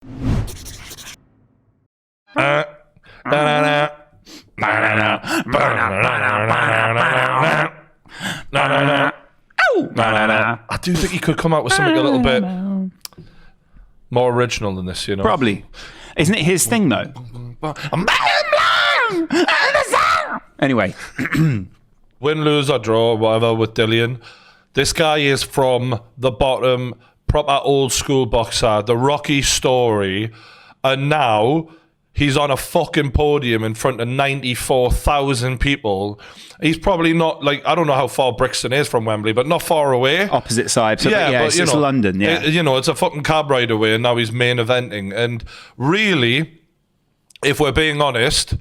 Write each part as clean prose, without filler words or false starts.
I do think he could come out with something a little bit more original than this, you know. Probably. Isn't it his thing, though? Anyway. Win, lose or draw, whatever, with Dillian. This guy is from the bottom, proper old school boxer, the Rocky story, and now he's on a fucking podium in front of 94,000 people. He's probably not, like, I don't know how far Brixton is from Wembley, but not far away. Opposite side. So yeah, it's London, yeah. It's a fucking cab ride away, and now he's main eventing. And really, if we're being honest,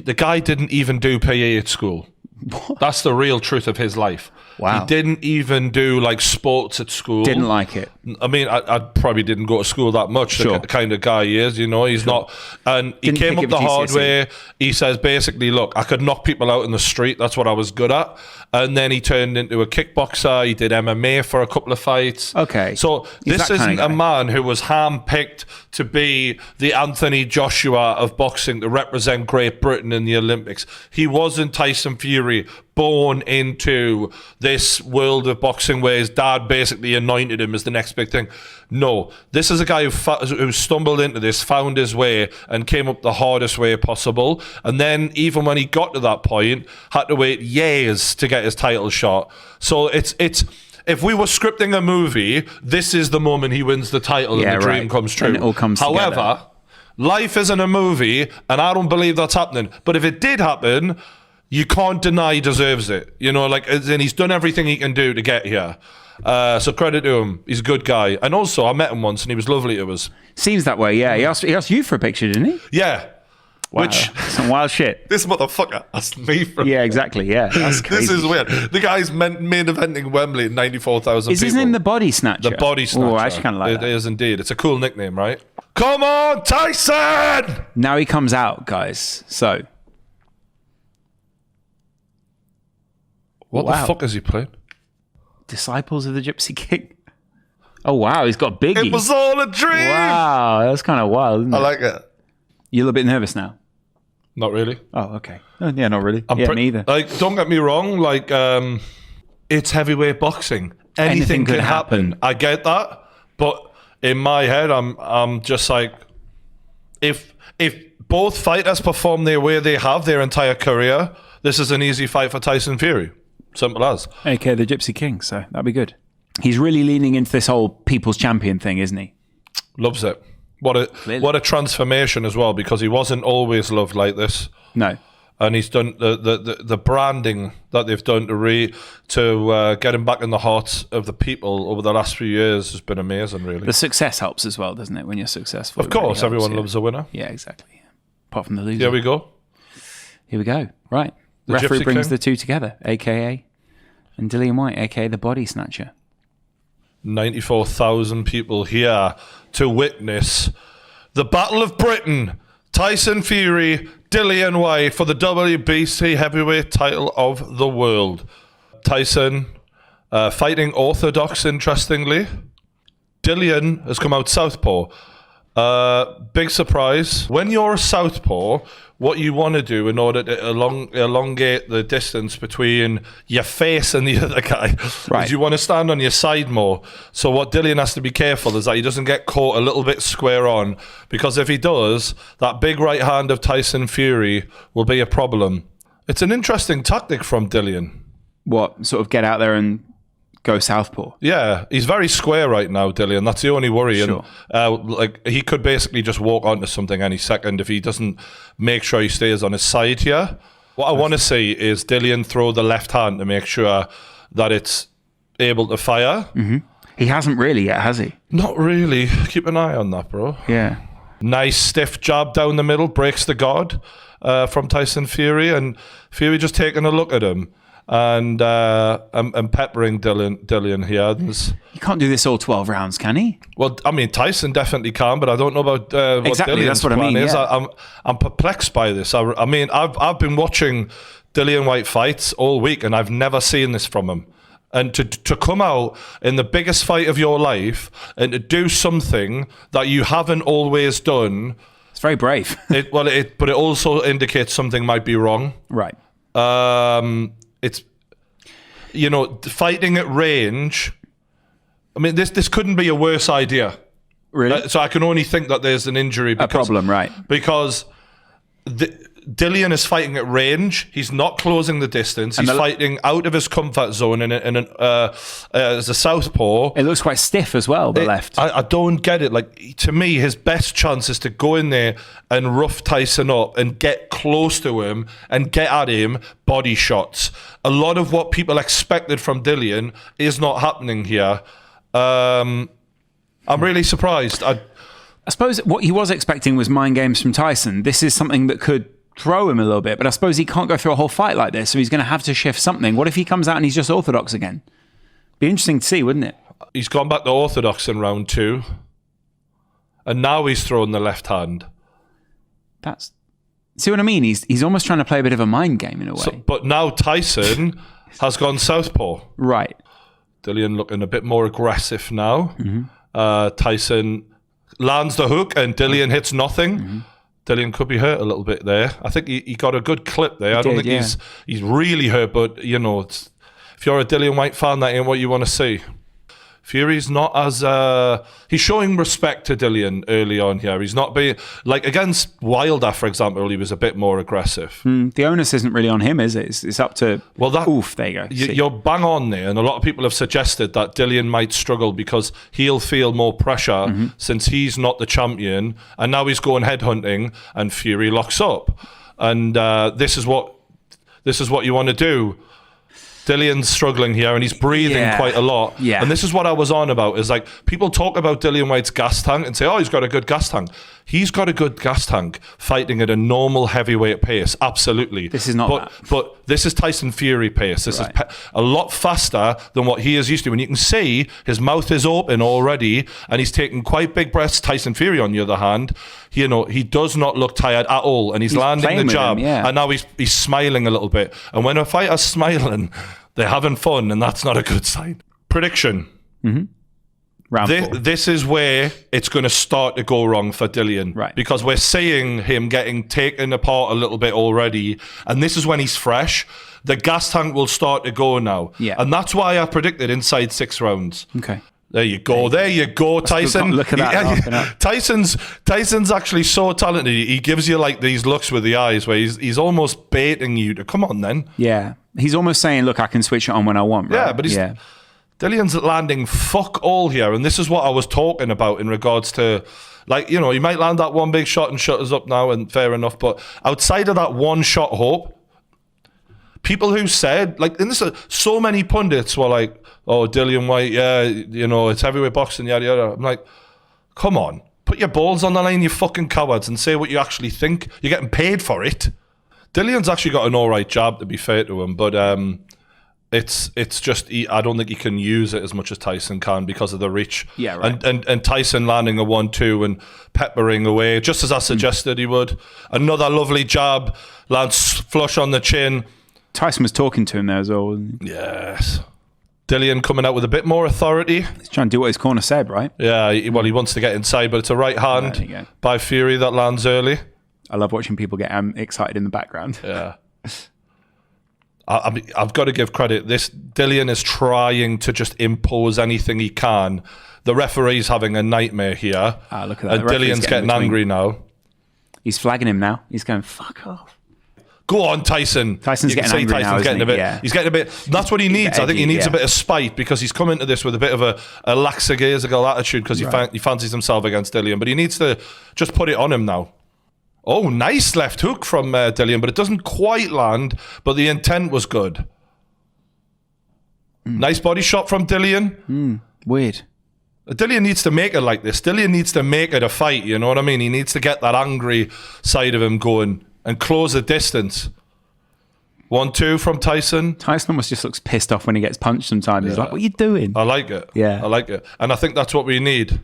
the guy didn't even do PE at school. What? That's the real truth of his life. Wow. He didn't even do like sports at school. Didn't like it. I mean, I probably didn't go to school that much. Sure. The kind of guy he is, you know, he's not. And he came up the hard way. He says basically, look, I could knock people out in the street. That's what I was good at. And then he turned into a kickboxer. He did MMA for a couple of fights. Okay. So this isn't a man who was handpicked to be the Anthony Joshua of boxing, to represent Great Britain in the Olympics. He wasn't Tyson Fury, born into this world of boxing where his dad basically anointed him as the next big thing. No, this is a guy who stumbled into this, found his way, and came up the hardest way possible. And then even when he got to that point, had to wait years to get his title shot. So it's if we were scripting a movie, this is the moment he wins the title and the dream comes true. And it all comes However, together. Life isn't a movie, and I don't believe that's happening. But if it did happen, you can't deny he deserves it. You know, like, and he's done everything he can do to get here. So credit to him. He's a good guy. And also, I met him once, and he was lovely to us. Seems that way, yeah. He asked you for a picture, didn't he? Yeah. Wow. Which some wild shit. This motherfucker asked me for. Yeah, exactly. Yeah, that's crazy. This is weird. The guy's main eventing Wembley at 94,000 people. Is his name the Body Snatcher? The Body Snatcher. Oh, I actually kind of like that. It is indeed. It's a cool nickname, right? Come on, Tyson! Now he comes out, guys. So. What the fuck is he playing? Disciples of the Gypsy King. Oh, wow. He's got Biggie. It was all a dream! Wow. That's kind of wild, isn't it? I like it. You're a little bit nervous now? Not really. Oh, okay. Yeah, not really. Me either. Like, don't get me wrong. Like, it's heavyweight boxing. Anything could happen. I get that, but in my head, I'm just like, if both fighters perform the way they have their entire career, this is an easy fight for Tyson Fury. Simple as. Okay, the Gypsy King. So that'd be good. He's really leaning into this whole people's champion thing, isn't he? Loves it. What a transformation as well, because he wasn't always loved like this. No. And he's done the branding that they've done to get him back in the hearts of the people over the last few years has been amazing, really. The success helps as well, doesn't it, when you're successful? Of course, really everyone loves a winner. Yeah, exactly. Apart from the loser. Here we go. Here we go. Right. The referee brings the two together, a.k.a. and Dillian Whyte, a.k.a. the Body Snatcher. 94,000 people here to witness the Battle of Britain. Tyson Fury, Dillian Whyte for the WBC heavyweight title of the world. Tyson fighting orthodox, interestingly. Dillian has come out southpaw. Big surprise. When you're a southpaw, what you want to do in order to elongate the distance between your face and the other guy is you want to stand on your side more. So what Dillian has to be careful is that he doesn't get caught a little bit square on, because if he does, that big right hand of Tyson Fury will be a problem. It's an interesting tactic from Dillian. What, sort of get out there and go southpaw? Yeah, he's very square right now, Dillian. That's the only worry. Sure. And like, he could basically just walk onto something any second if he doesn't make sure he stays on his side here. What I want to see is Dillian throw the left hand to make sure that it's able to fire. Mm-hmm. He hasn't really yet, has he? Not really. Keep an eye on that, bro. Yeah. Nice stiff jab down the middle, breaks the guard from Tyson Fury, and Fury just taking a look at him. And peppering Dillian here. He can't do this all 12 rounds, can he? Well, I mean, Tyson definitely can, but I don't know about what exactly. Dillian's That's what plan I mean. is. Yeah. I'm perplexed by this. I mean, I've been watching Dillian Whyte fights all week, and I've never seen this from him. And to come out in the biggest fight of your life and to do something that you haven't always done. It's very brave. But it also indicates something might be wrong. Right. It's, fighting at range. I mean, this couldn't be a worse idea. Really? So I can only think that there's an injury. A problem, right. Because Dillon is fighting at range. He's not closing the distance. He's fighting out of his comfort zone as a southpaw. It looks quite stiff as well, the left. I don't get it. Like, to me, his best chance is to go in there and rough Tyson up and get close to him and get at him, body shots. A lot of what people expected from Dillian is not happening here. I'm really surprised. I suppose what he was expecting was mind games from Tyson. This is something that could throw him a little bit, but I suppose he can't go through a whole fight like this, so he's going to have to shift something. What if he comes out and he's just orthodox again? Be interesting to see, wouldn't it? He's gone back to orthodox in round 2, and now he's thrown the left hand. See what I mean? He's almost trying to play a bit of a mind game in a way. But now Tyson has gone southpaw. Right. Dillian looking a bit more aggressive now. Tyson lands the hook and Dillian hits nothing. Dillian could be hurt a little bit there. I think he got a good clip there. I don't think he's really hurt, but if you're a Dillian Whyte fan, that ain't what you want to see. Fury's not as he's showing respect to Dillian early on here. He's not being like against Wilder, for example. He was a bit more aggressive. The onus isn't really on him, is it? It's up to there you go. You're bang on there, and a lot of people have suggested that Dillian might struggle because he'll feel more pressure since he's not the champion, and now he's going headhunting, and Fury locks up, and this is what you want to do. Dillian's struggling here and he's breathing quite a lot. Yeah. And this is what I was on about, is like people talk about Dillian Whyte's gas tank and say, oh, he's got a good gas tank. He's got a good gas tank fighting at a normal heavyweight pace. Absolutely. This is not But this is Tyson Fury pace. This is a lot faster than what he is used to. And you can see his mouth is open already and he's taking quite big breaths. Tyson Fury, on the other hand, he does not look tired at all. And he's landing the jab. And now he's smiling a little bit. And when a fighter's smiling, they're having fun, and that's not a good sign. Prediction. Round 4. This is where it's going to start to go wrong for Dillian. Right. Because we're seeing him getting taken apart a little bit already. And this is when he's fresh. The gas tank will start to go now. Yeah. And that's why I predicted inside 6 rounds. Okay. There you go. There you go, Tyson. Look at that. Tyson's actually so talented. He gives you like these looks with the eyes where he's almost baiting you to come on then. Yeah. He's almost saying, look, I can switch it on when I want, right? Yeah, but Dillian's landing fuck all here. And this is what I was talking about in regards to, like, he might land that one big shot and shut us up now, and fair enough. But outside of that one shot hope, people who said, like, and this is so many pundits were like, oh, Dillian Whyte, it's heavyweight boxing, yada, yada. I'm like, come on, put your balls on the line, you fucking cowards, and say what you actually think. You're getting paid for it. Dillian's actually got an all right jab, to be fair to him, but it's just, I don't think he can use it as much as Tyson can because of the reach. Yeah, right. And Tyson landing a 1-2 and peppering away, just as I suggested he would. Another lovely jab, lands flush on the chin. Tyson was talking to him there as well, wasn't he? Yes. Dillian coming out with a bit more authority. He's trying to do what his corner said, right? Yeah, he wants to get inside, but it's a right hand by Fury that lands early. I love watching people get excited in the background. Yeah. I've got to give credit. This Dillian is trying to just impose anything he can. The referee's having a nightmare here. Look at that. And Dillian's getting angry now. He's flagging him now. He's going, fuck off. Go on, Tyson. Tyson's getting angry now, isn't he? He's getting a bit. That's what he needs. I think he needs a bit of spite because he's come into this with a bit of a lackadaisical attitude because he fancies himself against Dillian. But he needs to just put it on him now. Oh, nice left hook from Dillian, but it doesn't quite land. But the intent was good. Nice body shot from Dillian. Weird. Dillian needs to make it like this. Dillian needs to make it a fight. You know what I mean? He needs to get that angry side of him going and close the distance. 1-2 from Tyson. Tyson almost just looks pissed off when he gets punched sometimes. He's like, what are you doing? I like it. Yeah. I like it. And I think that's what we need.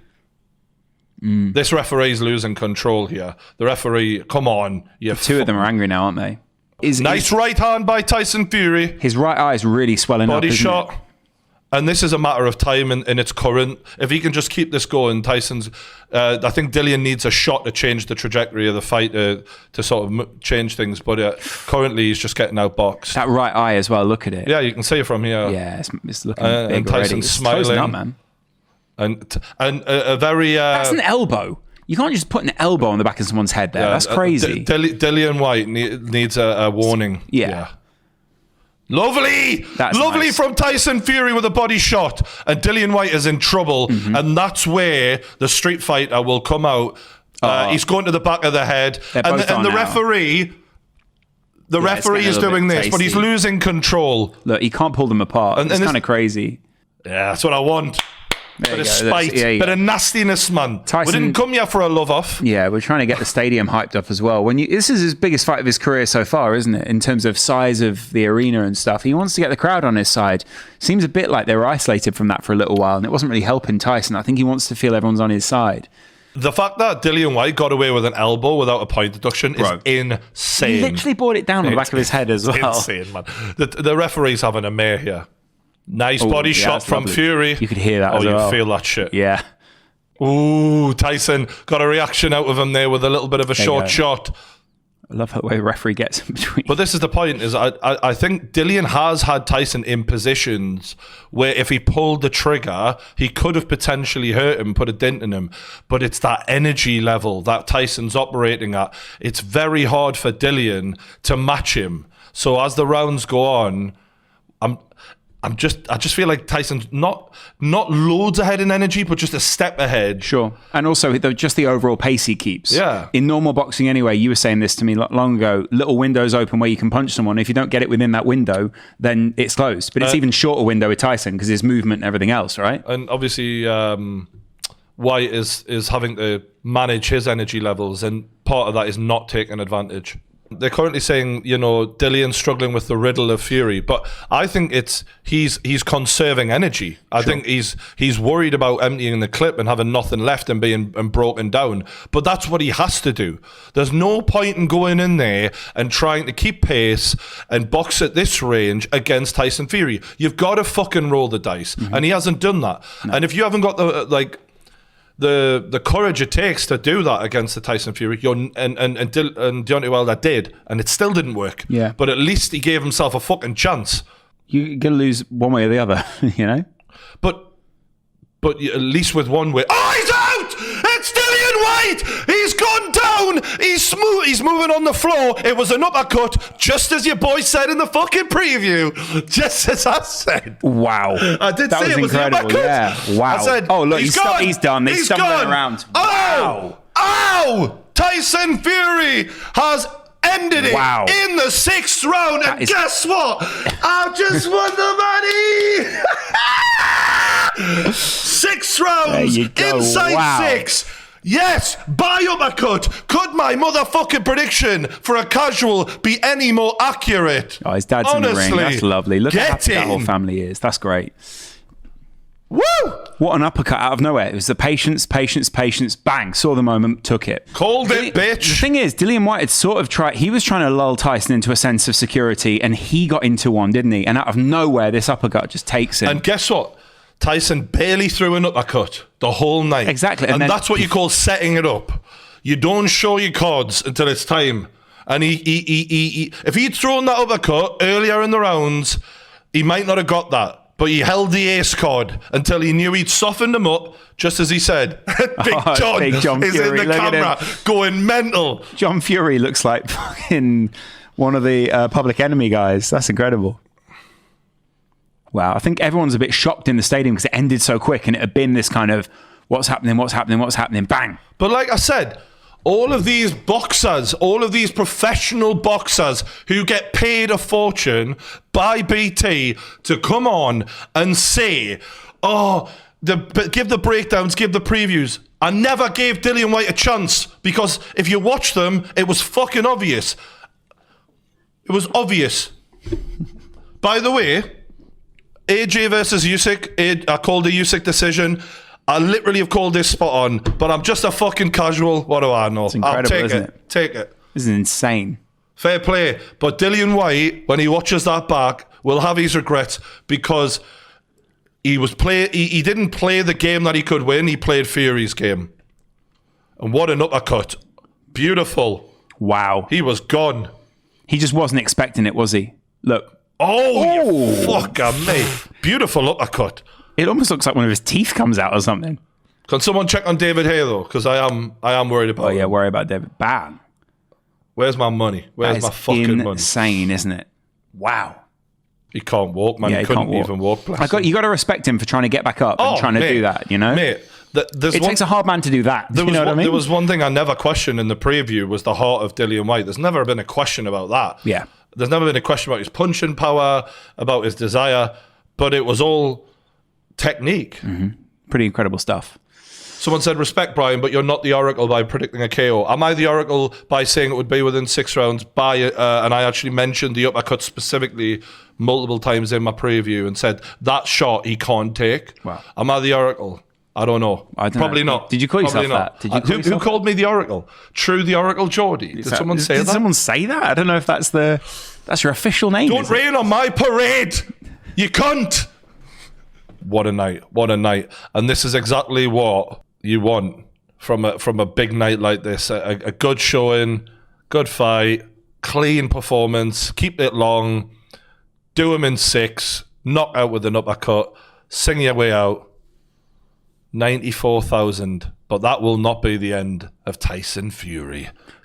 This referee's losing control here. The referee, come on. The two of them are angry now, aren't they? Nice right hand by Tyson Fury. His right eye is really swelling up. Body shot. And this is a matter of time in its current. If he can just keep this going, Tyson's. I think Dillian needs a shot to change the trajectory of the fight to sort of change things. But currently, he's just getting outboxed. That right eye as well. Look at it. Yeah, you can see it from here. Yeah, it's looking big and already. Tyson's It's smiling. closing up, man. And a very. That's an elbow. You can't just put an elbow on the back of someone's head there. That's crazy. Dillian Whyte needs a warning. Yeah. Lovely! That's Lovely nice. from Tyson Fury with a body shot. And Dillian Whyte is in trouble. And that's where the street fighter will come out. He's going to the back of the head. And the referee... The referee is doing this, but he's losing control. Look, he can't pull them apart. It's kind of crazy. Yeah, that's what I want. Bit of spite, bit of nastiness, man. Tyson, we didn't come here for a love-off. Yeah, we're trying to get the stadium hyped up as well. This is his biggest fight of his career so far, isn't it? In terms of size of the arena and stuff. He wants to get the crowd on his side. Seems a bit like they were isolated from that for a little while, and it wasn't really helping Tyson. I think he wants to feel everyone's on his side. The fact that Dillian Whyte got away with an elbow without a point deduction is insane. He literally brought it down on the back of his head as well. Insane, man. The referee's having a mare here. Nice body shot from lovely. Fury. You could hear that as well. You feel that shit. Yeah. Ooh, Tyson got a reaction out of him there with a little bit of a short shot. I love the way the referee gets in between. But this is the point, is I think Dillian has had Tyson in positions where if he pulled the trigger, he could have potentially hurt him, put a dent in him. But it's that energy level that Tyson's operating at. It's very hard for Dillian to match him. So as the rounds go on, I just feel like Tyson's not loads ahead in energy, but just a step ahead. Sure. And also just the overall pace he keeps. Yeah. In normal boxing anyway, you were saying this to me long ago, little windows open where you can punch someone. If you don't get it within that window, then it's closed. But it's even shorter window with Tyson because his movement and everything else, right? And obviously Whyte is having to manage his energy levels, and part of that is not taking advantage. They're currently saying, Dillian's struggling with the riddle of Fury, but I think he's conserving energy. I think he's worried about emptying the clip and having nothing left and being broken down. But that's what he has to do. There's no point in going in there and trying to keep pace and box at this range against Tyson Fury. You've got to fucking roll the dice, and he hasn't done that. No. And if you haven't got the courage it takes to do that against the Tyson Fury, and Deontay Wilder did, and it still didn't work. Yeah. But at least he gave himself a fucking chance. You're going to lose one way or the other, But at least with one way. Oh, he's out! It's Dillian Whyte! He's gone down! He's moving on the floor. It was an uppercut, just as your boy said in the fucking preview. Just as I said. Wow. I did that say was it incredible. was an Yeah. Wow. I said, oh, look, he's gone. He's done. They stumbled around. Oh! Wow. Ow! Tyson Fury has ended it in the 6th round. And guess what? I just won the money! 6 rounds inside 6. Yes, by uppercut. Could my motherfucking prediction for a casual be any more accurate? Oh, his dad's Honestly, in the ring. That's lovely. Look how happy that whole in. family is. That's great. Woo! What an uppercut out of nowhere. It was the patience, bang, saw the moment, took it. Called it, bitch. The thing is, Dillian Whyte had sort of he was trying to lull Tyson into a sense of security, and he got into one, didn't he? And out of nowhere, this uppercut just takes him. And guess what? Tyson barely threw an uppercut the whole night. Exactly. And that's what you call setting it up. You don't show your cards until it's time. And he if he'd thrown that uppercut earlier in the rounds, he might not have got that. But he held the ace card until he knew he'd softened him up, just as he said. Big John is Fury. in the camera going mental. John Fury looks like fucking one of the Public Enemy guys. That's incredible. Wow. I think everyone's a bit shocked in the stadium because it ended so quick and it had been this kind of what's happening, bang. But like I said, all of these boxers, all of these professional boxers who get paid a fortune by BT to come on and say, give the breakdowns, give the previews. I never gave Dillian Whyte a chance because if you watch them, it was fucking obvious. It was obvious. By the way, AJ versus Usyk, I called the Usyk decision. I literally have called this spot on, but I'm just a fucking casual. What do I know? It's incredible, I'll isn't it? Take it. This is insane. Fair play. But Dillian Whyte, when he watches that back, will have his regrets because He didn't play the game that he could win. He played Fury's game. And what an uppercut. Beautiful. Wow. He was gone. He just wasn't expecting it, was he? Look. Oh, you fucker, mate. Beautiful uppercut. It almost looks like one of his teeth comes out or something. Can someone check on David Hay, though? Because I am worried about him. Worry about David. Bam. Where's my money? Where's my fucking money? Insane, isn't it? Wow. He can't walk, man. Yeah, he couldn't even walk. You got to respect him for trying to get back up and trying to do that, you know? Mate, it takes a hard man to do that. You know what I mean? There was one thing I never questioned in the preview was the heart of Dillian Whyte. There's never been a question about that. Yeah. There's never been a question about his punching power, about his desire, but it was all technique. Mm-hmm. Pretty incredible stuff. Someone said, respect, Brian, but you're not the oracle by predicting a KO. Am I the oracle by saying it would be within 6 rounds? And I actually mentioned the uppercut specifically multiple times in my preview and said, that shot he can't take. Wow. Am I the oracle? I don't know. Probably not. Did you call yourself that? Did you who called me the oracle? True the oracle Geordie. Did someone say that? Did someone say that? I don't know if that's your official name. Don't rain on my parade, you cunt. What a night. What a night. And this is exactly what you want from a big night like this. A good showing, good fight, clean performance, keep it long, do him in 6, knock out with an uppercut, sing your way out. 94,000. But that will not be the end of Tyson Fury.